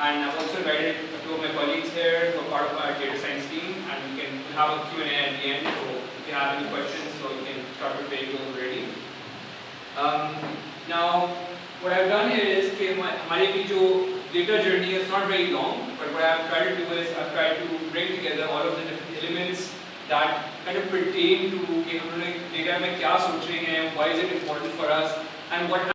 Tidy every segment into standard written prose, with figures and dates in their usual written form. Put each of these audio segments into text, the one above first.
and I've also invited two of my colleagues here who are part of our data science team, and we can have a Q&A at the end. So if you have any questions, so you can start preparing those already. Now, what I've done here is कि हमारे की जो data journey is not very long, but what I've tried to do is I've tried to bring together all of the different elements that kind of pertain to कि हम लोग data में क्या सोच रहे हैं, why is it important for us, and what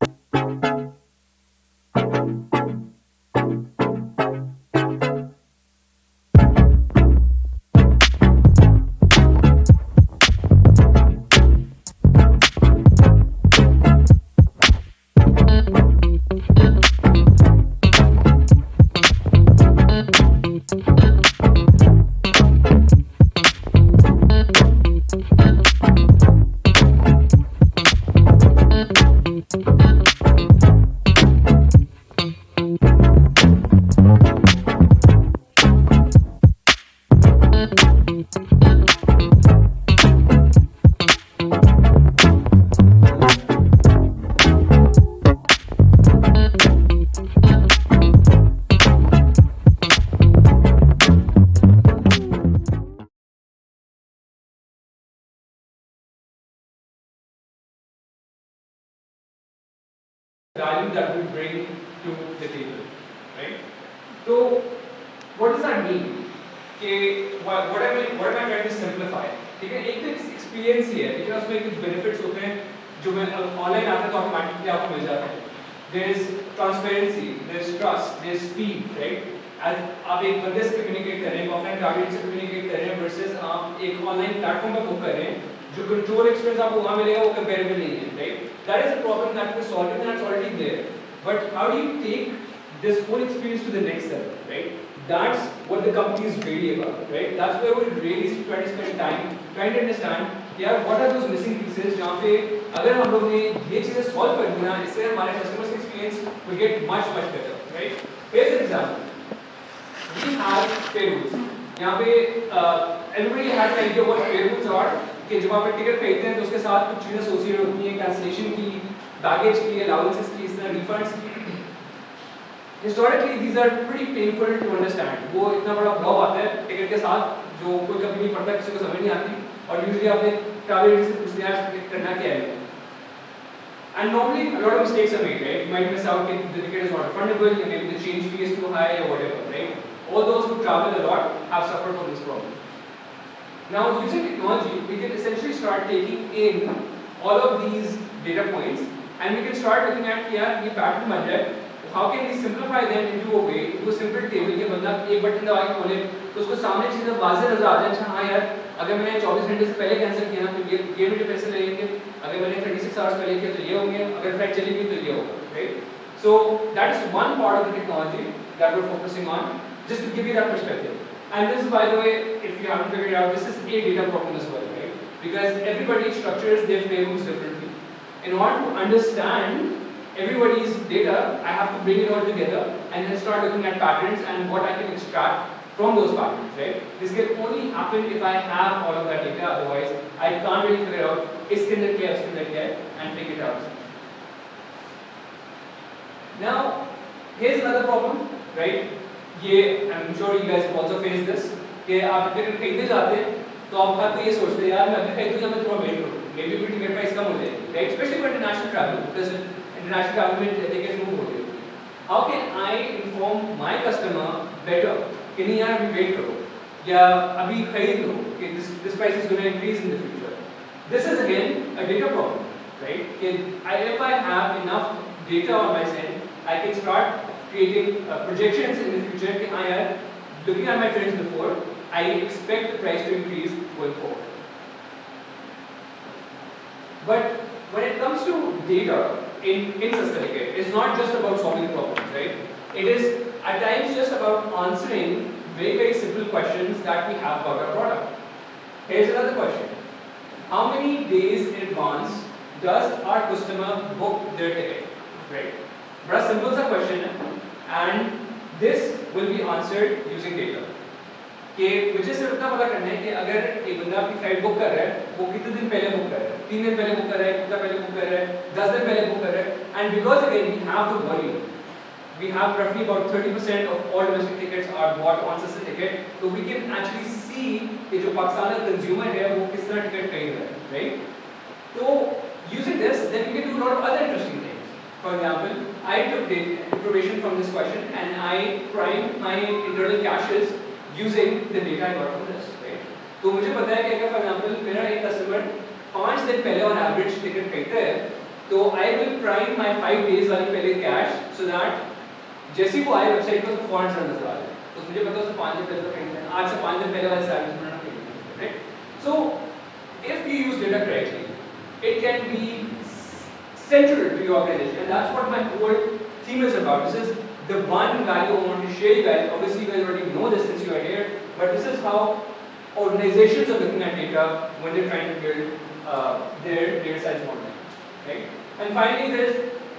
value that we bring to the table, right? So, what does that mean? What am I trying to simplify? ठीक है, एक तो experience ही है, लेकिन उसमें कुछ benefits होते हैं जो मैं online आता तो automatically आपको मिल जाता है. There is transparency, there is trust, there is speed, right? As आप एक बंदे से communicate कर रहे हैं, offline target से communicate कर रहे हैं versus आप एक online platform पर book कर रहे हैं, जो control experience आपको वहाँ मिलेगा वो comparable नहीं है, right? That is a problem that we're solving and that's already there. But how do you take this whole experience to the next level, right? That's what the company is really about, right? That's where we really try to spend time trying to understand, yeah, what are those missing pieces जहाँ पे अगर हम लोग ने ये चीजें solve कर दी ना, इससे हमारे customers experience will get much better, right? Here's an example. We have payrolls. यहाँ पे everybody has an idea what payrolls are. कि जब आप टिकट खरीदते हैं तो उसके साथ कुछ चीजें एसोसिएट होती हैं, कैंसिलेशन की, बैगेज की, अलाउंसेस की, इस तरह रिफंड्स की. Historically these are pretty painful to understand. वो इतना बड़ा ब्लॉक आता है टिकट के साथ जो कोई कभी नहीं पढ़ता, किसी को समझ नहीं आती, और यूजुअली आपने ट्रैवल एजेंसी से पूछते हैं टिकट करना क्या है. And normally a lot of mistakes are made, right? You might miss out if the ticket is not refundable, maybe the change fee is too high or whatever, right? All those who travel a lot have suffered from this problem. Now, using technology, we can essentially start taking in all of these data points, and we can start looking at क्या ये pattern बन जाए. How can we simplify them into a way, into a simple table कि बंदा एक button दबा के खोले तो उसको सामने चीजें वाज़ेह नजर आ जाए. अच्छा हाँ यार, अगर मैंने 24 घंटे से पहले कैंसिल किया ना तो ये मुझे पैसे लगेंगे, अगर मैंने 36 आवर्स पहले किया तो ये होंगे, अगर फ्लाइट चली गई तो ये होगा, right? So that is one part of the technology that we're focusing on, just to give you that perspective. And this is, by the way, if you haven't figured it out, this is a data problem as well, right? Because everybody structures their payrolls differently. In order to understand everybody's data, I have to bring it all together and then start looking at patterns and what I can extract from those patterns, right? This can only happen if I have all of that data. Otherwise, I can't really figure out इसके अंदर क्या है, उसके अंदर क्या है, and figure it out. Now, here's another problem, right? ये I'm sure you guys have also faced this कि आप टिकट खरीदने जाते हैं तो आप हर कोई ये सोचते हैं यार मैं अभी खरीदूँ या मैं थोड़ा वेट करूँ, मे बी टिकट प्राइस कम हो जाए, right? Especially for international travel, because international travel में टिकट मूव होते हैं. How can I inform my customer better कि नहीं यार अभी वेट करो या अभी खरीद लो कि this price is going to increase in the future. This is again a data problem, right? If I have enough data on my side, I can start creating projections in the future कि हाँ यार, looking at my trends before, I expect the price to increase going forward. But when it comes to data in Sustainability, it's not just about solving problems, right? It is at times just about answering very simple questions that we have about our product. Here's another question. How many days in advance does our customer book their ticket, right? बड़ा simple सा question है, and this will be answered using data. कि मुझे सिर्फ इतना पता करना है कि अगर एक बंदा अपनी फ्लाइट बुक कर रहा है, वो कितने दिन पहले बुक कर रहा है, 3 दिन पहले बुक कर रहा है, 1 हफ्ता पहले बुक कर रहा है, 10 दिन पहले बुक कर रहा है, and because again we have the volume, we have roughly about 30% of all domestic tickets are bought on Sasa Ticket, so we can actually see कि जो पाकिस्तान का consumer है वो किस तरह टिकट खरीद रहा है, right? So using this, then we can do a lot of other interesting things. For example, I took information from this question and I primed my internal caches using the data I got from this, right? तो मुझे पता है कि अगर for example मेरा एक customer 5 दिन पहले on average टिकट खरीदता है, तो I will prime my 5 days वाली पहले cache so that जैसे वो आए वेबसाइट पर उसको फॉन्ट नजर आ रहा है, तो मुझे पता है उसको 5 दिन पहले तो खरीदना है, आज से 5 दिन पहले वाले सर्विस बनाना खरीदना है, right? So if you use data correctly, it can be central to your organization, and that's what my whole theme is about. This is the one value I want to share you guys. Obviously you guys already know this since you are here, but this is how organizations are looking at data when they're trying to build their data science model, right? And finally there is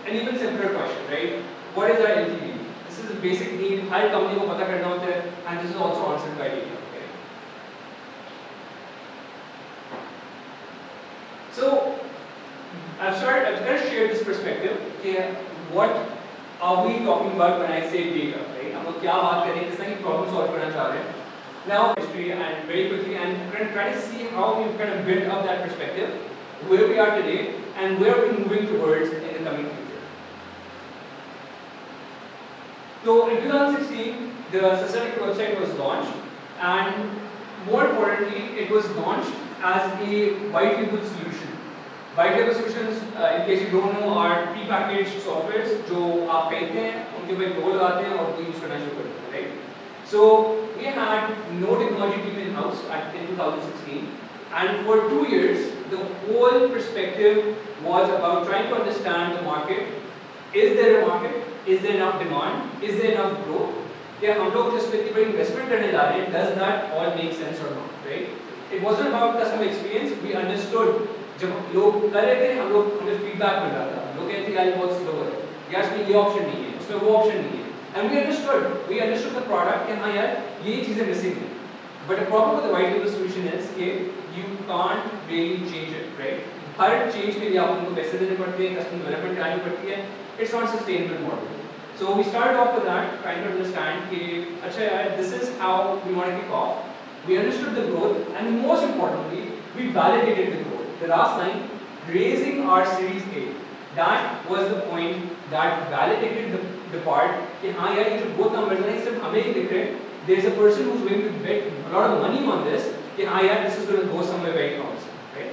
an even simpler question, right? What is our LTV? This is a basic need. Her company को पता करना होता है, and this is also answered by data. Okay. So I've going to share this perspective. Okay, what are we talking about when I say data? Right? हम लोग क्या बात कर रहे हैं, किस तरह की problem solve करना चाह रहे हैं? Now history and very quickly, and we're going to try to see how we've kind of built up that perspective, where we are today, and where we're moving towards in the coming future. So in 2016, the Sasa Ticket website was launched, and more importantly, it was launched as a white label solution. White label solutions, in case you don't know, are pre-packaged softwares जो आप खरीदते हैं, उनके ऊपर एक logo लगाते हैं और उनको use करना शुरू करते हैं, right? So we had no technology team in house in 2016, and for 2 years, the whole perspective was about trying to understand the market. Is there a market? Is there enough demand? Is there enough growth? क्या हम लोग जिस पे बड़ी investment करने जा रहे हैं, does that all make sense or not, right? It wasn't about customer experience. We understood जब लोग कर रहे थे, हम लोग हमें feedback मिल रहा था. लोग कहते थे यार बहुत slow है, यार इसमें ये option नहीं है, इसमें वो option नहीं है. And we understood the product कि हाँ यार ये चीजें missing हैं. But the problem with the white label solution is कि you can't really change it, right? Her change के लिए आपको पैसे देने पड़ते हैं, customer development करनी पड़ती है. It's not a sustainable model. So we started off with that, trying to understand कि अच्छा यार, this is how we want to kick off. We understood the growth, and most importantly, we validated the growth. The last line, raising our Series A, that was the point that validated the part कि हाँ यार ये जो growth numbers हैं, सिर्फ हमें ही दिख रहे हैं. There is a person who's going to bet a lot of money on this कि हाँ यार this is going to go somewhere very promising, right?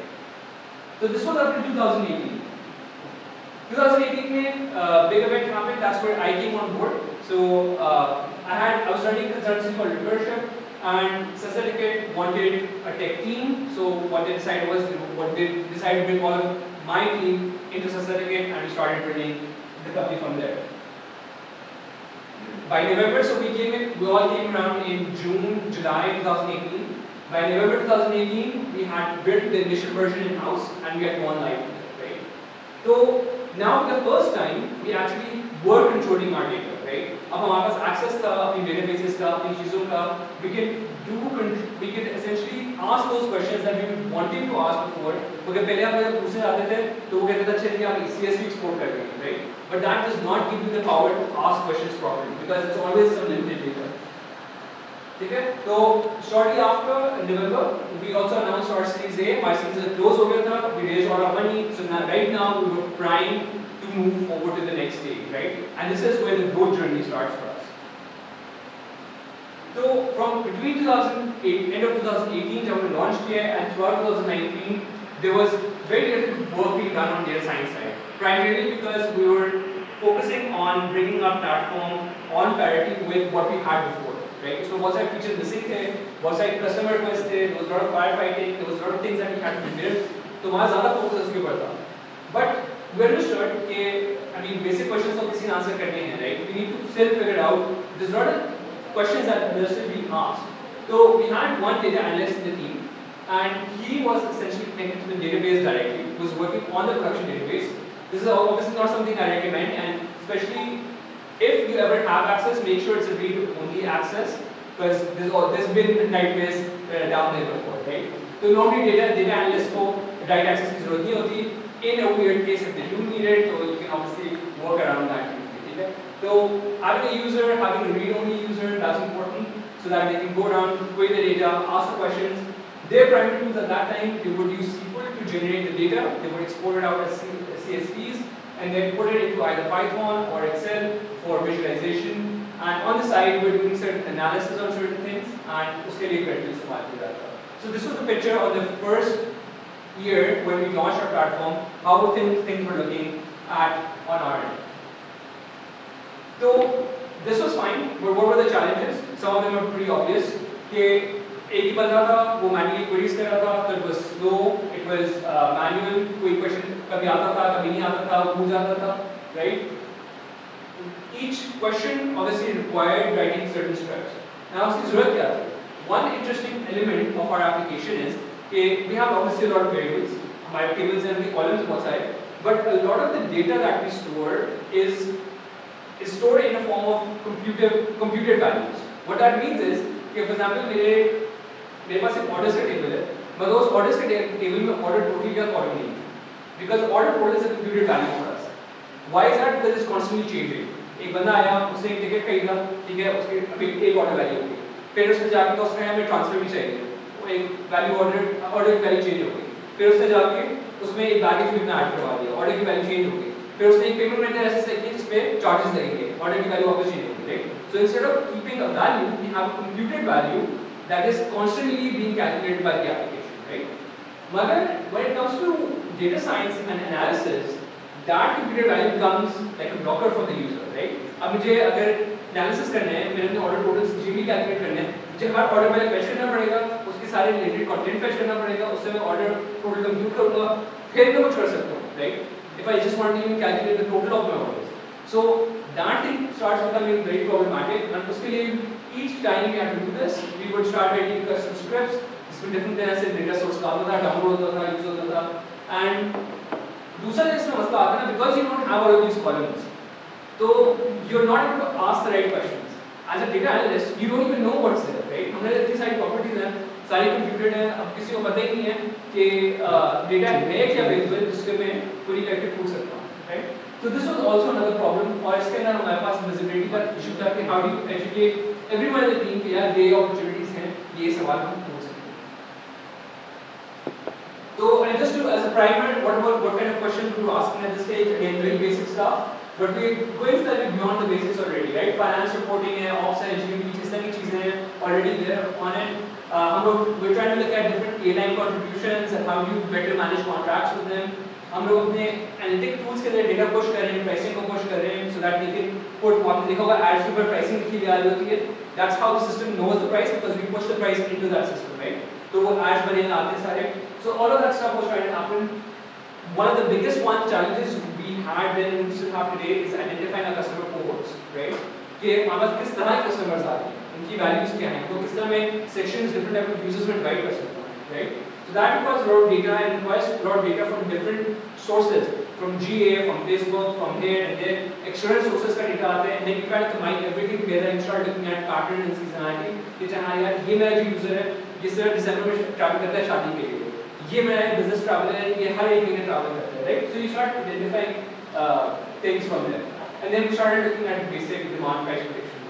So this was up to 2018. 2018 में big event happened. That's where I came on board. So I was running a consultancy called Recursion, and Sasa Ticket wanted a tech team. So what they decided to bring all of my team into Sasa Ticket, and we started building the company from there. By November, so we all came around in June, July 2018. By November 2018, we had built the initial version in house, and we had gone live, right? So now for the first time, we actually were controlling our data, right? अब हमारे पास access था अपनी databases का, अपनी चीजों का, we can essentially ask those questions that we were wanting to ask before. क्योंकि पहले आप जब पूछने जाते थे, तो वो कहते थे अच्छा नहीं आप CSV export कर रहे हैं, right? But that does not give you the power to ask questions properly because it's always some limited data. ठीक है? तो shortly after November, we also announced our Series A. My Series A close हो गया था. We raised all our money. So now, right now, we were primed to move forward to the next stage, right? And this is where the growth journey starts for us. So from between 2008, end of 2018, when we launched here, and throughout 2019, there was very little work being done on data science side. Primarily because we were focusing on bringing our platform on parity with what we had before. Right? So बहुत सारे features missing थे, बहुत सारे customer requests थे, there was a lot of firefighting, there was a lot of things that we had to build. तो वहाँ ज़्यादा focus उसके ऊपर था. But we understood कि I mean basic questions तो किसी ने answer करने हैं, right? We need to still figure out. There's a lot of questions that are still being asked. So we had one data analyst in the team, and he was essentially connected to the database directly. He was working on the production database. This is obviously not something I recommend, and especially if you ever have access, make sure it's a read-only access, because there's been nightmares down there before, right? So normally data analysts को write access की जरूरत नहीं होती. In a weird case, if they do need it, so you can obviously work around that. ठीक है? So having a user, having a read-only user, that's important, so that they can go around, query the data, ask the questions. Their primary tools at that time, they would use SQL to generate the data, they would export it out as CSVs, and then put it into either Python or Excel for visualization. And on the side, we're doing certain analysis on certain things, and uske liye credit इस्तेमाल किया जाता है. So this was the picture of the first year when we launched our platform, how things were looking on our end. So this was fine, but what were the challenges? Some of them are pretty obvious. कि एक ही बंदा था, वो manually queries कर रहा था, so it was slow, it was manual, कोई question कभी आता था, कभी नहीं आता था, भूल जाता था, right? Each question obviously required writing certain scripts. Now उसकी ज़रूरत क्या थी? One interesting element of our application is that we have obviously a lot of variables, हमारे tables and columns बहुत सारे, but a lot of the data that we store is stored in a form of computed values. What that means is कि for example मेरे पास एक orders का table है, but those orders के table में order total या column नहीं है, because order total is a computed value for us. Why is that? Because it's constantly changing. एक बंदा आया, उसने एक टिकट खरीदा, ठीक है, उसकी अभी एक ऑर्डर वैल्यू होगी, फिर उसने जाके तो उसने हमें ट्रांसफर भी चाहिए, वो एक वैल्यू ऑर्डर की वैल्यू चेंज हो गई, फिर उसने जाके उसमें एक बैगेज भी अपना ऐड करवा दिया, ऑर्डर की वैल्यू चेंज हो गई, फिर उसने एक पेमेंट मेथड ऐसे सेट किया जिसपे चार्जेस लगेंगे, ऑर्डर की वैल्यू वापस चेंज होगी, right? So instead of keeping a value, we have a computed value that is constantly being calculated by the application, right? मगर when it comes to data science and analysis, that computed value becomes like a blocker for the user, right? अब मुझे अगर analysis करना है, मेरे अपने order totals GB calculate करने हैं, मुझे हर ऑर्डर पहले फेच करना पड़ेगा, उसके सारे रिलेटेड कंटेंट फेच करना पड़ेगा, उससे मैं ऑर्डर टोटल कंप्यूट करूंगा, फिर मैं कुछ कर सकता हूँ, right? If I just want to even calculate the total of my orders, so that thing starts becoming very problematic, and उसके लिए each time we have to do this, we would start writing custom scripts, जिसमें different तरह से data source का होता था, download होता था, use होता था, and दूसरा इसमें मसला आता है ना, because you don't have all of these columns, so you're not able to ask the right questions. As a data analyst, you don't even know what's there, right? हमारे इतनी सारी properties हैं, सारी computed हैं, अब किसी को पता ही नहीं है कि data है क्या available जिसके मैं पूरी करके पूछ सकता हूँ, right? So this was also another problem. और इसके अंदर हमारे पास visibility का issue था कि how do you educate everyone in the team कि यार ये opportunities हैं, ये सवाल हम पूछ सकते हैं. So and just to as a primer, what kind of questions we were asking at this stage? Again, very basic stuff. But we're going slightly beyond the basics already, right? Finance reporting है, ops है, GDP, इस तरह की चीजें हैं already there on it. We're trying to look at different A-line contributions and how you better manage contracts with them. हम लोग अपने analytic tools के लिए data push कर रहे हैं, pricing को push कर रहे हैं, so that we can put आपने देखा होगा ads के ऊपर pricing लिखी हुई आ रही होती है. That's how the system knows the price because we push the price into that system, right? तो वो ads बनेंगे आते सारे. So all of that stuff was trying to happen. One of the biggest challenges we had then and we still have today is identifying our customer cohorts, right? कि हमारे पास किस तरह के customers आ रहे हैं, उनकी values क्या हैं, तो किस तरह में sections different type of users में divide कर सकते हैं, right? So that requires a lot of data and requires a lot of data from different sources, from GA, from Facebook, from here and there. External sources का data आते हैं, and then you try to combine everything together and start looking at pattern and seasonality. कि चाहे यार ये मेरा जो user है, जिस तरह दिसंबर में travel करता है शादी के लिए, ये मेरा business traveler है, ये हर एक महीने travel करता है, right? So you start identifying things from there, and then we started looking at basic demand price prediction.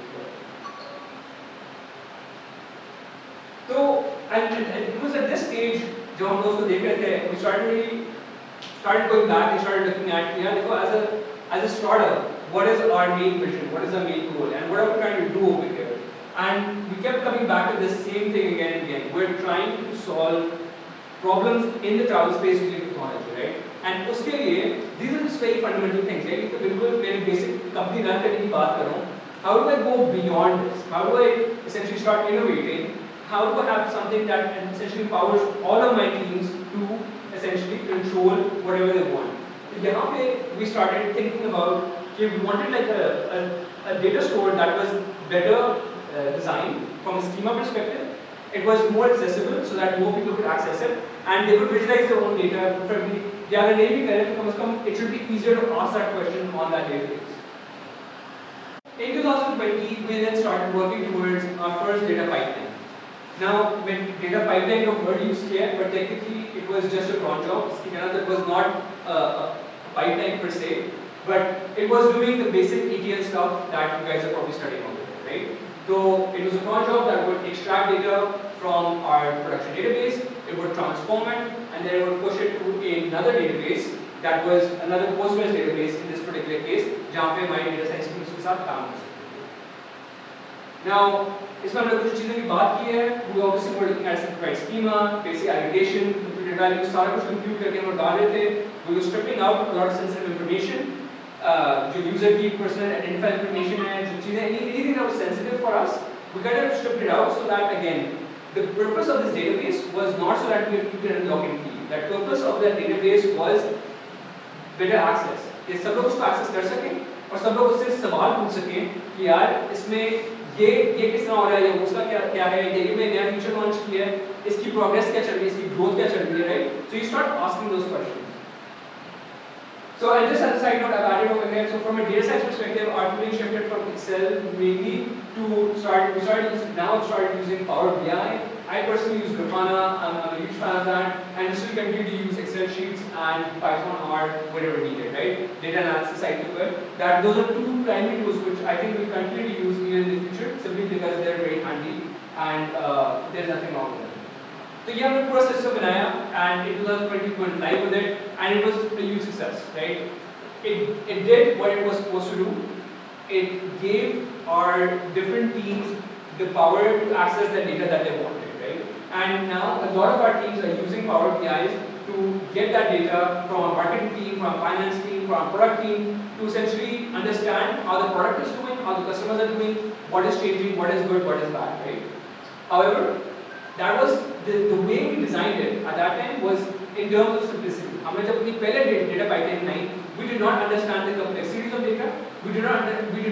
So and it was at this stage जब हम लोग उसको देख रहे थे, we started going back and started looking at यार देखो as a startup, what is our main vision, what is our main goal, and what are we trying to do over here? And we kept coming back to this same thing again and again. We're trying to solve problems in the travel space using technology, right? And उसके लिए these are just very fundamental things, right? तो बिल्कुल मेरी basic company run करने की बात कर रहा हूँ. How do I go beyond this? How do I essentially start innovating? How do I have something that essentially empowers all of my teams to essentially control whatever they want? So यहाँ पे we started thinking about कि we wanted like a data store that was better designed from a schema perspective. It was more accessible so that more people could access it and they could visualize their own data. Preferably, या अगर नहीं भी करें तो कम से कम it should be easier to ask that question on that database. In 2020, we then started working towards our first data pipeline. Now, when data pipeline का word used किया, but technically it was just a cron job. It was not a pipeline per se. but it was doing the basic ETL stuff that you guys are probably studying over there, right? So it was a cron job that would extract data from our production database, it would transform it, and then it would push it to another database that was another Postgres database in this particular case, जहाँ पे हमारे data science teams के साथ काम कर सकते थे। Now, इसमें हमने कुछ चीज़ों की बात की है, we obviously were looking at simplified schema, basic aggregation, computed values, सारा कुछ compute करके हम डाल रहे थे, we were stripping out a lot of sensitive information, जो user की personal identifier information है, जो चीज़ें anything that was sensitive for us, we kind of stripped it out so that again, the purpose of this database was not so that we could unlock any key. The purpose of that database was better access. कि सब लोग उसको access कर सकें और सब लोग उससे सवाल पूछ सकें कि यार इसमें ये किस तरह हो रहा है, ये उसका क्या है, ये में नया फीचर लॉन्च किया है, इसकी प्रोग्रेस क्या चल रही है, इसकी ग्रोथ क्या चल रही है, right? So you start asking those questions. So and just as a side note, I've added over here. So from a data science perspective, our tooling shifted from Excel mainly to we started using Power BI. I personally use Grafana. I'm a huge fan of that, and just we continue to use Excel sheets and Python R whenever needed, right? Data analysis side to it. Those are two primary tools which I think we'll continue to use even in the future, simply because they're very handy and there's nothing wrong with them. So ये हमने पूरा system बनाया and in 2020 went live with it and it was a huge success, right? It did what it was supposed to do. It gave our different teams the power to access the data that they wanted, right? And now a lot of our teams are using Power BIs to get that data from our marketing team, from our finance team, from our product team to essentially understand how the product is doing, how the customers are doing, what is changing, what is good, what is bad, right? However, that was the way we designed it at that time was in terms of simplicity. हमने जब अपनी पहले data pipeline बनाई, we did not understand the complexities of data. We did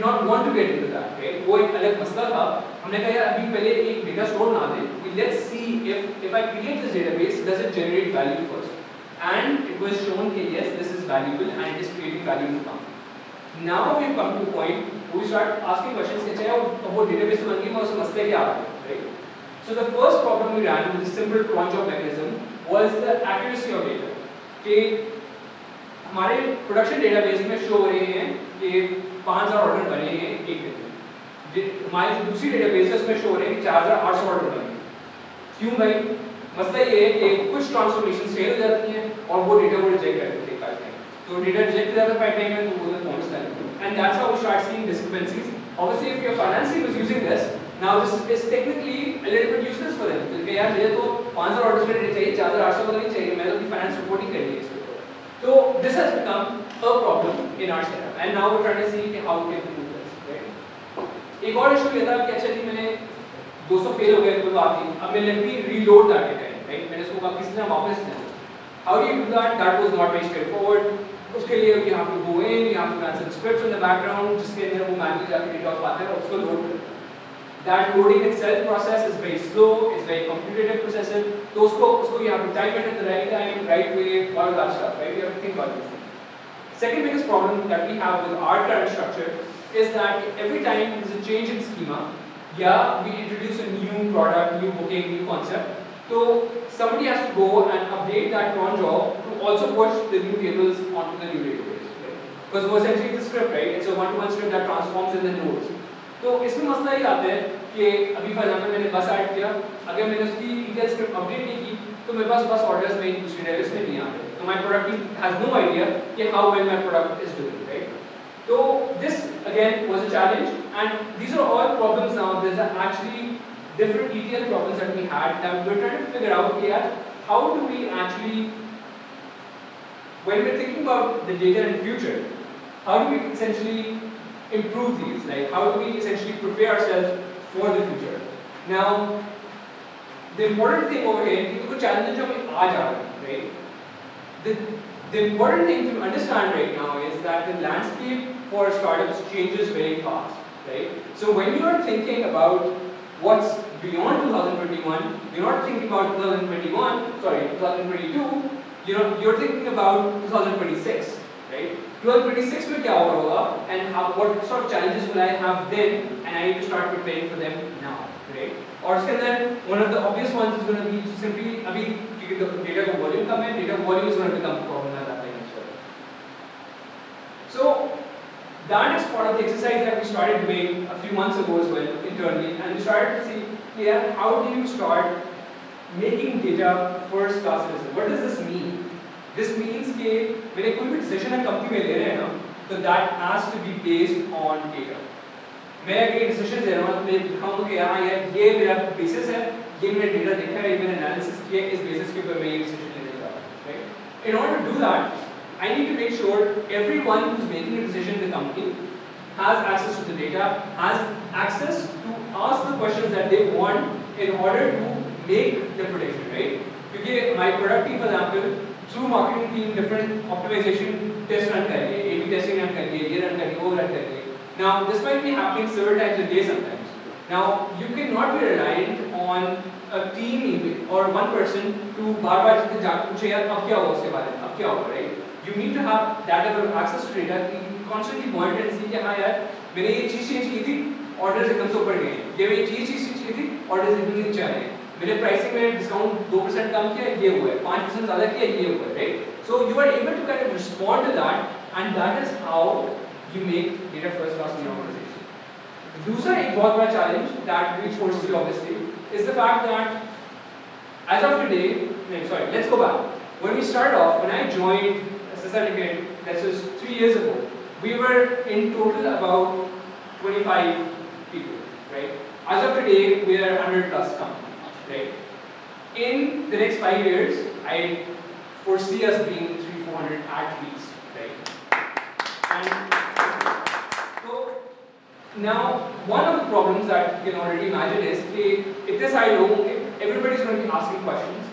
not want to get into that. Right? वो एक अलग मसला था. हमने कहा यार अभी पहले एक data store बना दें. Let's see if I create this database, does it generate value first? And it was shown that yes, this is valuable and it is creating value in the company. Now we've come to a point where we start asking questions कि अच्छा वो database बन गई, मैं उसमें मसले क्या आ रहे हैं, right? So the first problem we ran with this simple cron job mechanism was the accuracy of data. कि हमारे production database में show हो रहे हैं कि 5000 ऑर्डर बने हैं एक दिन में. हमारी दूसरी database है उसमें show हो रहे हैं कि 4800 ऑर्डर बने हैं. क्यों भाई? मसला ये है कि कुछ ट्रांसफॉर्मेशन फेल हो जाती हैं और वो डेटा को रिजेक्ट कर देते हैं पाइपलाइन. तो डेटा रिजेक्ट हो जाता है पाइपलाइन में तो वो पहुंच जाता है. And that's how we start seeing discrepancies. Obviously, if your finance team is using this, now this is technically a little bit useless for them. क्योंकि यार मुझे तो 500 ऑर्डर्स करने चाहिए, 4800 तो नहीं चाहिए, मैं तो अपनी फाइनेंस रिपोर्टिंग करनी है इसके ऊपर. तो this has become a problem in our setup, and now we're trying to see how we can do this. Right? एक और इशू ये था कि अच्छा जी मैंने 200 फेल हो गए कोई बात नहीं, अब मैं let me reload that data, right? मैंने उसको वापस से वापस लेना. How do you do that? That was not very straightforward. उसके लिए you have to go in, you have to run some scripts in the background जिसके अंदर वो मैनुअली जाके डेटा उठाते हैं और उसको लोड करते हैं. That loading itself process is very slow, it's very computative processing. So usko you have to time it at the right time, right way, all of that stuff, right? You have to think about this. Second biggest problem that we have with our current structure is that every time there's a change in schema, yeah, we introduce a new product, new booking, new concept. So somebody has to go and update that cron job to also push the new tables onto the new database, right? Because essentially it's a script, right? It's a one-to-one script that transforms in the nodes. तो इसमें मसला ये आता है कि अभी for example मैंने बस ऐड किया, अगर मैंने उसकी डिटेल स्क्रिप्ट अपडेट नहीं की तो मेरे पास बस ऑर्डर्स में दूसरी डेटाबेस में नहीं आ रहे. तो my product has no idea कि how well my product is doing, right? तो this again was a challenge and these are all problems. Now there are actually different ETL problems that we had that we're trying to figure out here. How do we actually, when we're thinking about the data in the future, how do we essentially improve these? Like how do we essentially prepare ourselves for the future? Now, the important thing over here, because challenges are aaj aa rahe, right? The important thing to understand right now is that the landscape for startups changes very fast, right? So when you are thinking about what's beyond 2021, you're not thinking about 2022, you're thinking about 2026, right? 2026 में क्या होगा and what sort of challenges will I have then, and I need to start preparing for them now, right? और उसके अंदर one of the obvious ones is going to be simply अभी data का volume कम है, data volume is going to become a problem at that time as well. So that is part of the exercise that we started doing a few months ago as well internally, and we started to see, yeah, how do you start making data first class citizen? What does this mean? This means that when a कोई भी decision हम company में ले रहे हैं ना, तो that has to be based on data. मैं अगर एक decision ले रहा हूँ, तो मैं दिखाऊंगा कि हाँ यार ये मेरा basis है, ये मैंने data देखा है, ये मैंने analysis किया, इस basis के ऊपर मैं ये decision लेने जा रहा हूँ, right? In order to do that, I need to make sure everyone who's making a decision in the company has access to the data, has access to ask the questions that they want in order to make the prediction, right? Because my product team, for example, through marketing team, different optimization tests run करिए, A/B testing run करिए, ये run करिए, वो run करिए. Now this might be happening several times a day sometimes. Now you cannot be reliant on a team or one person to बार-बार जाकर पूछे यार अब क्या होगा उसके बारे में, अब क्या होगा, right? You need to have that level of access to data. You constantly monitor and see कि हाँ यार मैंने ये चीज़ change की थी, orders एकदम से ऊपर गए, ये मैंने ये चीज़ change की थी, orders एकदम नीचे आ रहे हैं. मैंने प्राइसिंग में डिस्काउंट 2% कम किया, ये हुआ है, 5% ज़्यादा किया, ये हुआ है, right? So you are able to kind of respond to that, and that is how you make data first class in your organization. दूसरा एक बहुत बड़ा challenge that we foresee obviously is the fact that as of today, let's go back. When we started off, when I joined SSL, this was 3 years ago, we were in total about 25 people, right? As of today, we are 100 plus company. Right. In the next 5 years, I foresee us being 300-400 at least, right? And so now, one of the problems that you can already imagine is that if this I know, everybody is going to be asking questions.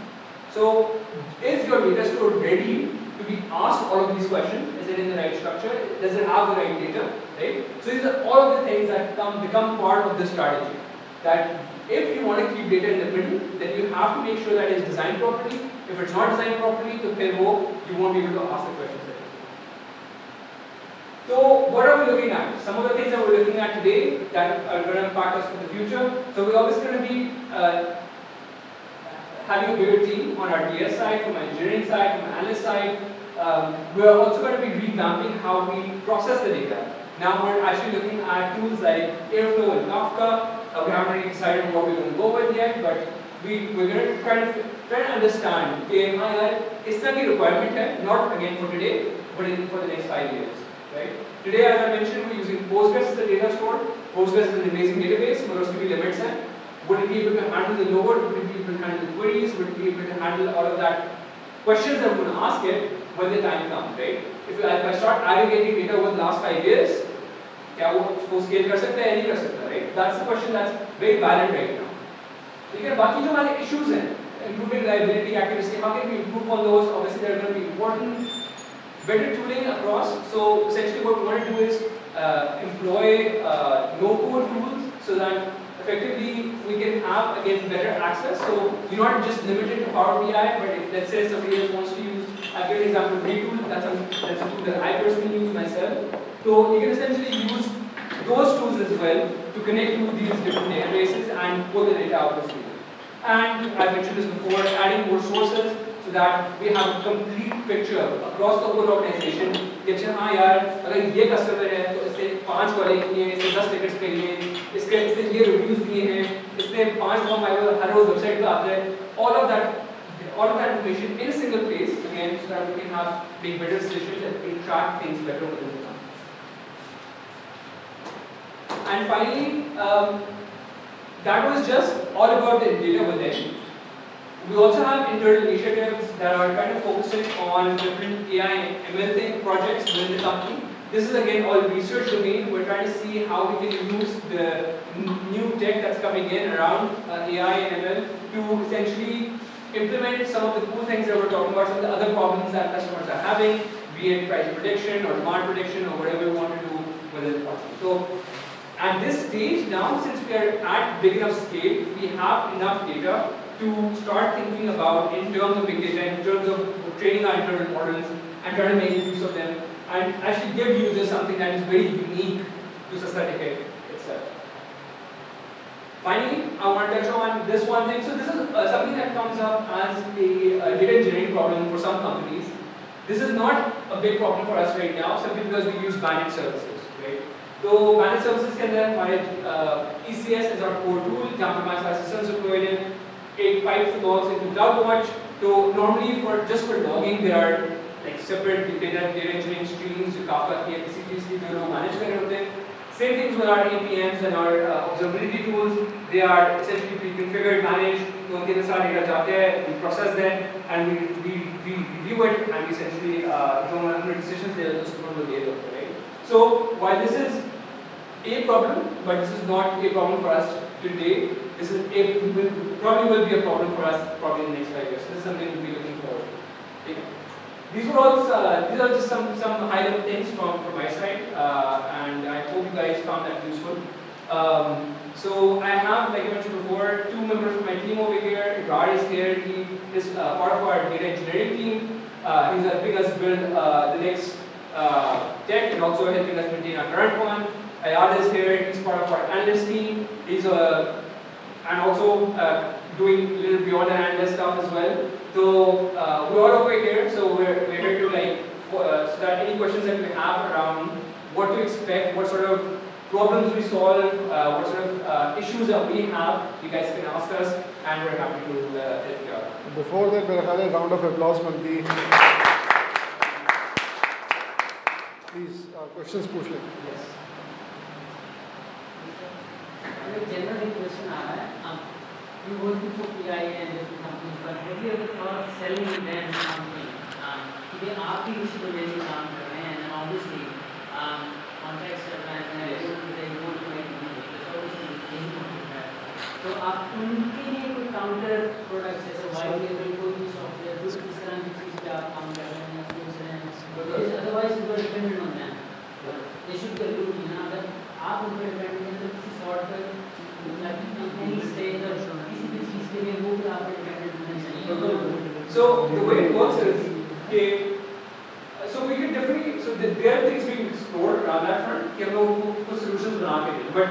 So, is your data store ready to be asked all of these questions? Is it in the right structure? Does it have the right data? Right? So these are all of the things that become part of the strategy. That if you want to keep data independent, then you have to make sure that it's designed properly. If it's not designed properly, then you won't be able to ask the questions. So what are we looking at? Some of the things that we're looking at today that are going to impact us for the future. So we're obviously going to be having a bigger team on our DS side, from our engineering side, from our analyst side. We're also going to be revamping how we process the data. Now we're actually looking at tools like Airflow and Kafka. We haven't really decided on what we're going to go with yet, but we're going to try to understand कि इस तरह की requirement है, not again for today, but for the next 5 years, right? Today, as I mentioned, we're using Postgres as a data store. Postgres is an amazing database, but उसके भी limits हैं. Would it be able to handle the load? Would it be able to handle the queries? Would it be able to handle all of that questions that we're going to ask it when the time comes, right? If I start aggregating data over the last 5 years, क्या वो उसको scale कर सकता है या नहीं कर सकता, right? That's the question that's very valid right now. लेकिन बाकी जो हमारे issues हैं, improving reliability, accuracy, how can we improve on those? Obviously, they're going to be important. Better tooling across. So essentially, what we want to do is employ no-code tools so that effectively we can have again better access. So you're not just limited to Power BI, but if let's say somebody else wants to use, I'll give an example of Retool. That's a tool that I personally use myself. So you can essentially use those tools as well to connect to these different databases and pull the data out of the data. And I mentioned this before, adding more sources so that we have a complete picture across the whole organization. कि अच्छा हाँ यार, अगर ये customer है तो इससे 5 calling किए हैं, इससे 10 tickets पे लिए, इससे ये reviews दिए हैं, इससे 5 form हर रोज website पे आते हैं. All of that information in a single place again, so that we can make better decisions and we track things better within the company. And finally, that was just all about the data within. We also have internal initiatives that are kind of focusing on different AI ML projects within the company. This is again all research domain. We're trying to see how we can use the new tech that's coming in around AI and ML to essentially implement some of the cool things that we're talking about, some of the other problems that customers are having, be it price prediction or demand prediction or whatever we want to do within the company. So at this stage now, since we are at big enough scale, we have enough data to start thinking about in terms of big data, in terms of training our internal models and trying to make use of them and actually give users something that is very unique to Sastatica itself. Finally, I want to touch on this one thing. So this is something that comes up as a data engineering problem for some companies. This is not a big problem for us right now, simply because we use managed services. right? तो manage services के अंदर हमारे ECS is our core tool जहाँ पर हमारे सारे systems deployed हैं, एक pipes and logs into CloudWatch. तो normally just for logging there are like separate data engineering streams जो Kafka की या किसी चीज़ की जो लोग manage कर रहे होते हैं. Same things with our APMs and our observability tools. They are essentially pre-configured, managed. तो उनके अंदर सारा data जाते हैं, we process them and we review it and we essentially जो हमारे decisions ले रहे हैं उसको हम लोग ले लेते हैं, right? So while this is a problem, but this is not a problem for us today. This is probably will be a problem for us probably in the next 5 years. This is something we'll be looking forward to. Okay. These are just some high-level things from my side, and I hope you guys found that useful. So I have, like I mentioned before, 2 members of my team over here. Raj is here. He is part of our data engineering team. He's helping us build the next tech and also helping us maintain our current one. Ayad is here. He's part of our analyst team. He's and also doing a little beyond the analyst stuff as well. So we're all over here. So we're here to like so that any questions that we have around what to expect, what sort of problems we solve, what sort of issues that we have, you guys can ask us, and we're happy to help you out. Before that, मेरा ख्याल है round of applause बनती है. Please questions पूछ लें. Yes. एक general question आ रहा है. You working for PI and different companies, but have you ever thought of selling them something? कि आप ही उसी वजह से काम कर रहे हैं, and obviously contracts चल रहा है, तो आप उनके लिए कोई काउंटर प्रोडक्ट्स जैसे वाइट लेबल कोई भी सॉफ्टवेयर जो इस तरह की चीज़ पे आप काम कर रहे हैं या सोच रहे हैं, otherwise you are dependent on them. They should get you ना, अगर आप उन पर डिपेंडेंट हैं तो किसी सॉर्ट पर एनी स्टेज और किसी भी चीज़ के लिए वो भी आप पर डिपेंडेंट होना चाहिए. So the way it works is so we can definitely, so there are things being explored around that front कि हम लोग कुछ solutions बना के दें, but